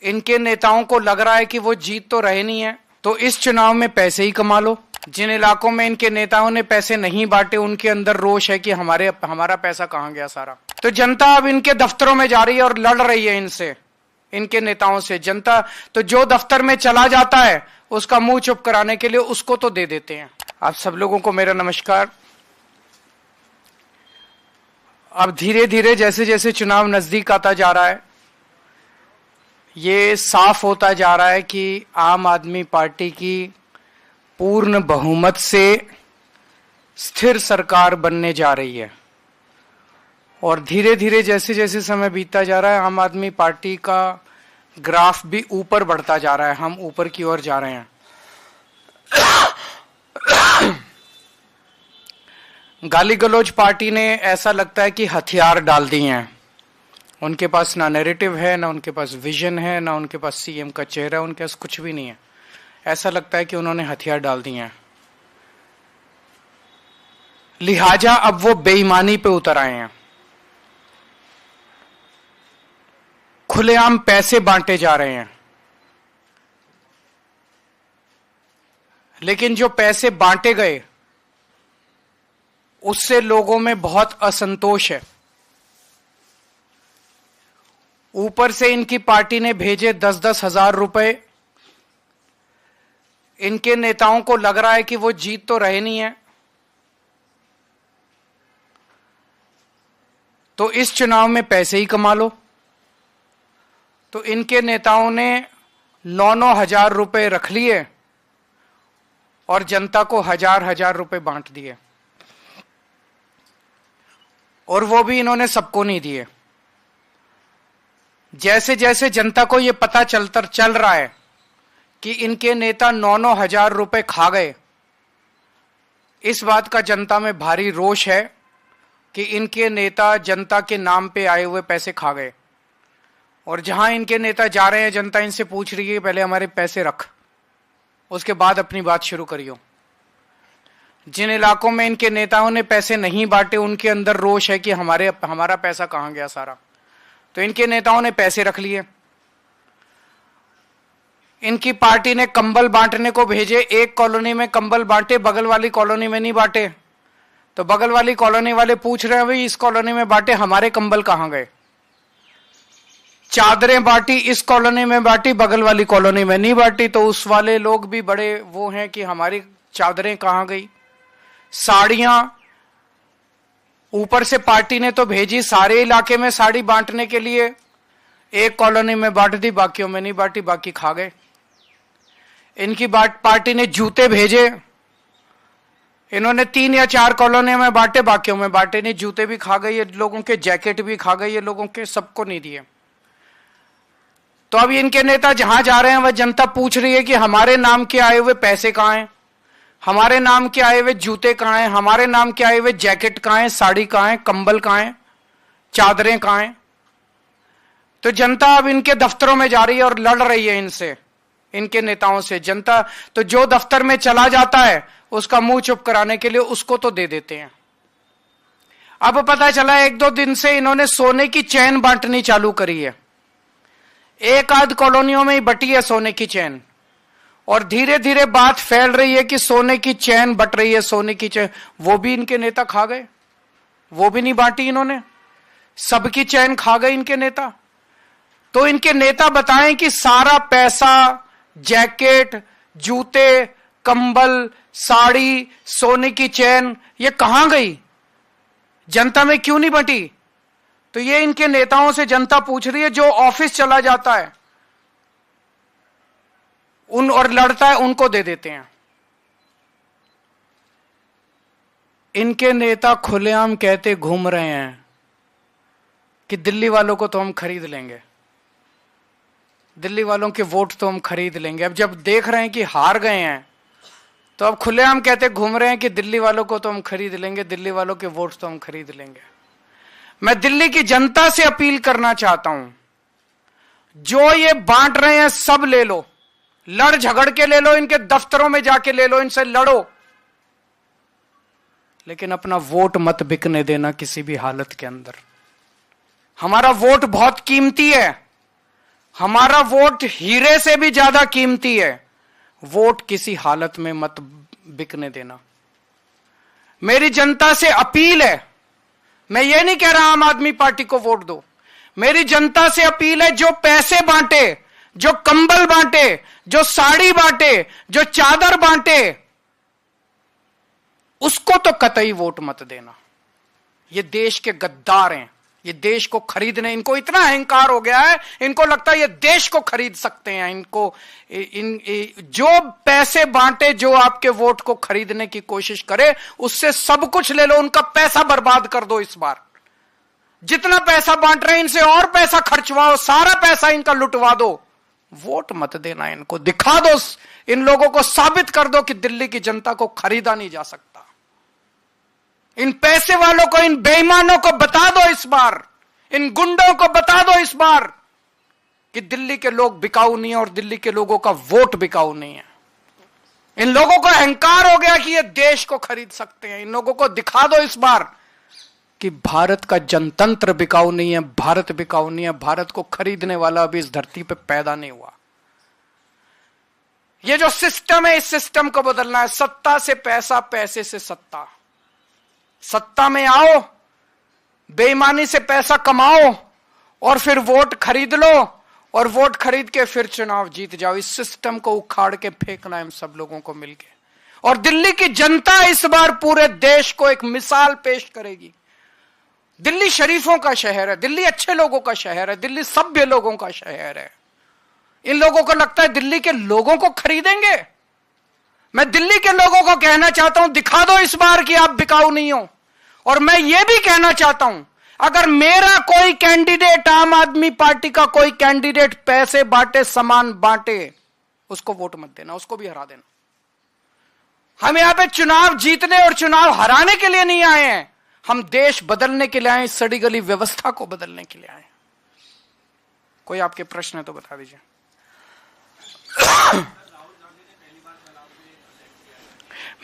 इनके नेताओं को लग रहा है कि वो जीत तो रहे नहीं है, तो इस चुनाव में पैसे ही कमा लो। जिन इलाकों में इनके नेताओं ने पैसे नहीं बांटे उनके अंदर रोष है कि हमारा पैसा कहां गया सारा। तो जनता अब इनके दफ्तरों में जा रही है और लड़ रही है इनसे, इनके नेताओं से। जनता तो जो दफ्तर में चला जाता है उसका मुंह चुप कराने के लिए उसको तो दे देते हैं। आप सब लोगों को मेरा नमस्कार। अब धीरे धीरे जैसे जैसे चुनाव नजदीक आता जा रहा है, ये साफ होता जा रहा है कि आम आदमी पार्टी की पूर्ण बहुमत से स्थिर सरकार बनने जा रही है। और धीरे धीरे जैसे जैसे समय बीतता जा रहा है, आम आदमी पार्टी का ग्राफ भी ऊपर बढ़ता जा रहा है, हम ऊपर की ओर जा रहे हैं। गाली गलौज पार्टी ने ऐसा लगता है कि हथियार डाल दिए हैं। उनके पास ना नैरेटिव है, ना उनके पास विजन है, ना उनके पास सीएम का चेहरा, उनके पास कुछ भी नहीं है। ऐसा लगता है कि उन्होंने हथियार डाल दिए हैं, लिहाजा अब वो बेईमानी पे उतर आए हैं। खुलेआम पैसे बांटे जा रहे हैं, लेकिन जो पैसे बांटे गए उससे लोगों में बहुत असंतोष है। ऊपर से इनकी पार्टी ने भेजे 10-10 हजार रुपए। इनके नेताओं को लग रहा है कि वो जीत तो रहे नहीं है, तो इस चुनाव में पैसे ही कमा लो। तो इनके नेताओं ने 9-9 हजार रुपए रख लिए और जनता को 1000-1000 रुपए बांट दिए, और वो भी इन्होंने सबको नहीं दिए। जैसे जैसे जनता को यह पता चल रहा है कि इनके नेता 9-9 हजार रुपए खा गए, इस बात का जनता में भारी रोष है कि इनके नेता जनता के नाम पे आए हुए पैसे खा गए। और जहां इनके नेता जा रहे हैं, जनता इनसे पूछ रही है पहले हमारे पैसे रख, उसके बाद अपनी बात शुरू करियो। जिन इलाकों में इनके नेताओं ने पैसे नहीं बांटे उनके अंदर रोष है कि हमारा पैसा कहां गया सारा। तो इनके नेताओं ने पैसे रख लिए। इनकी पार्टी ने कंबल बांटने को भेजे, एक कॉलोनी में कंबल बांटे, बगल वाली कॉलोनी में नहीं बांटे। तो बगल वाली कॉलोनी वाले पूछ रहे हैं भाई इस कॉलोनी में बांटे, हमारे कंबल कहां गए। चादरें बांटी, इस कॉलोनी में बांटी, बगल वाली कॉलोनी में नहीं बांटी। तो उस वाले लोग भी बड़े वो हैं कि हमारी चादरें कहां गई। साड़ियां ऊपर से पार्टी ने तो भेजी सारे इलाके में साड़ी बांटने के लिए, एक कॉलोनी में बांट दी, बाकियों में नहीं बांटी, बाकी खा गए। इनकी पार्टी ने जूते भेजे, इन्होंने 3 या 4 कॉलोनी में बांटे, बाकियों में बांटे नहीं, जूते भी खा गए ये लोगों के, जैकेट भी खा गए ये लोगों के, सबको नहीं दिए। तो अब इनके नेता जहां जा रहे हैं वह जनता पूछ रही है कि हमारे नाम के आए हुए पैसे कहां हैं, हमारे नाम के आए हुए जूते कहां हैं, हमारे नाम के आए हुए जैकेट कहां हैं, साड़ी कहां है, कंबल कहां है, चादरें कहां हैं। तो जनता अब इनके दफ्तरों में जा रही है और लड़ रही है इनसे, इनके नेताओं से। जनता तो जो दफ्तर में चला जाता है उसका मुंह चुप कराने के लिए उसको तो दे देते हैं। अब पता चला 1-2 दिन से इन्होंने सोने की चैन बांटनी चालू करी है। एक आध कॉलोनियों में ही बटी है सोने की चैन, और धीरे धीरे बात फैल रही है कि सोने की चैन बट रही है, सोने की चैन। वो भी इनके नेता खा गए, वो भी नहीं बांटी इन्होंने, सबकी चैन खा गए इनके नेता। तो इनके नेता बताएं कि सारा पैसा, जैकेट, जूते, कंबल, साड़ी, सोने की चैन, ये कहां गई, जनता में क्यों नहीं बटी। तो ये इनके नेताओं से जनता पूछ रही है। जो ऑफिस चला जाता है उन और लड़ता है उनको दे देते हैं। इनके नेता खुलेआम कहते घूम रहे हैं कि दिल्ली वालों को तो हम खरीद लेंगे, दिल्ली वालों के वोट तो हम खरीद लेंगे। अब जब देख रहे हैं कि हार गए हैं तो अब खुलेआम कहते घूम रहे हैं कि दिल्ली वालों को तो हम खरीद लेंगे, दिल्ली वालों के वोट तो हम खरीद लेंगे। मैं दिल्ली की जनता से अपील करना चाहता हूं, जो ये बांट रहे हैं सब ले लो, लड़ झगड़ के ले लो, इनके दफ्तरों में जाके ले लो, इनसे लड़ो, लेकिन अपना वोट मत बिकने देना किसी भी हालत के अंदर। हमारा वोट बहुत कीमती है, हमारा वोट हीरे से भी ज्यादा कीमती है। वोट किसी हालत में मत बिकने देना। मेरी जनता से अपील है, मैं ये नहीं कह रहा आम आदमी पार्टी को वोट दो, मेरी जनता से अपील है, जो पैसे बांटे, जो कंबल बांटे, जो साड़ी बांटे, जो चादर बांटे, उसको तो कतई वोट मत देना। ये देश के गद्दार हैं, ये देश को खरीदने, इनको इतना अहंकार हो गया है, इनको लगता है ये देश को खरीद सकते हैं। इनको जो पैसे बांटे, जो आपके वोट को खरीदने की कोशिश करे, उससे सब कुछ ले लो, उनका पैसा बर्बाद कर दो। इस बार जितना पैसा बांट रहे हैं, इनसे और पैसा खर्चवाओ, सारा पैसा इनका लुटवा दो। वोट मत देना इनको, दिखा दो, इन लोगों को साबित कर दो कि दिल्ली की जनता को खरीदा नहीं जा सकता। इन पैसे वालों को, इन बेईमानों को बता दो इस बार, इन गुंडों को बता दो इस बार कि दिल्ली के लोग बिकाऊ नहीं है और दिल्ली के लोगों का वोट बिकाऊ नहीं है। इन लोगों को अहंकार हो गया कि ये देश को खरीद सकते हैं। इन लोगों को दिखा दो इस बार कि भारत का जनतंत्र बिकाऊ नहीं है, भारत बिकाऊ नहीं है, भारत को खरीदने वाला अभी इस धरती पे पैदा नहीं हुआ। ये जो सिस्टम है, इस सिस्टम को बदलना है। सत्ता से पैसा, पैसे से सत्ता। सत्ता में आओ, बेईमानी से पैसा कमाओ और फिर वोट खरीद लो, और वोट खरीद के फिर चुनाव जीत जाओ। इस सिस्टम को उखाड़ के फेंकना है हम सब लोगों को मिलके। और दिल्ली की जनता इस बार पूरे देश को एक मिसाल पेश करेगी। दिल्ली शरीफों का शहर है, दिल्ली अच्छे लोगों का शहर है, दिल्ली सभ्य लोगों का शहर है। इन लोगों को लगता है दिल्ली के लोगों को खरीदेंगे। मैं दिल्ली के लोगों को कहना चाहता हूं, दिखा दो इस बार कि आप बिकाऊ नहीं हो। और मैं यह भी कहना चाहता हूं, अगर मेरा कोई कैंडिडेट, आम आदमी पार्टी का कोई कैंडिडेट पैसे बांटे, सामान बांटे, उसको वोट मत देना, उसको भी हरा देना। हम यहां पे चुनाव जीतने और चुनाव हराने के लिए नहीं आए हैं, हम देश बदलने के लिए आए, सड़ी गली व्यवस्था को बदलने के लिए आए। कोई आपके प्रश्न है तो बता दीजिए।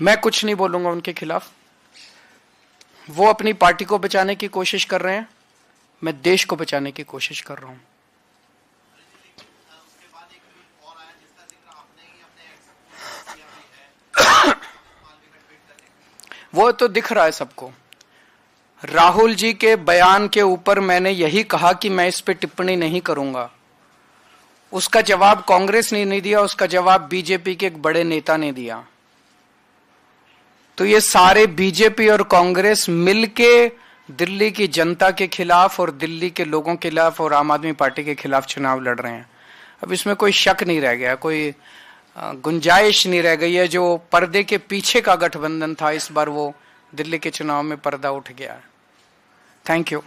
मैं कुछ नहीं बोलूंगा उनके खिलाफ। वो अपनी पार्टी को बचाने की कोशिश कर रहे हैं, मैं देश को बचाने की कोशिश कर रहा हूं। वो तो दिख रहा है सबको। राहुल जी के बयान के ऊपर मैंने यही कहा कि मैं इस पे टिप्पणी नहीं करूंगा। उसका जवाब कांग्रेस ने नहीं दिया, उसका जवाब बीजेपी के एक बड़े नेता ने दिया। तो ये सारे बीजेपी और कांग्रेस मिलके दिल्ली की जनता के खिलाफ और दिल्ली के लोगों के खिलाफ और आम आदमी पार्टी के खिलाफ चुनाव लड़ रहे हैं। अब इसमें कोई शक नहीं रह गया, कोई गुंजाइश नहीं रह गई है। जो पर्दे के पीछे का गठबंधन था, इस बार वो दिल्ली के चुनाव में पर्दा उठ गया है। Thank you.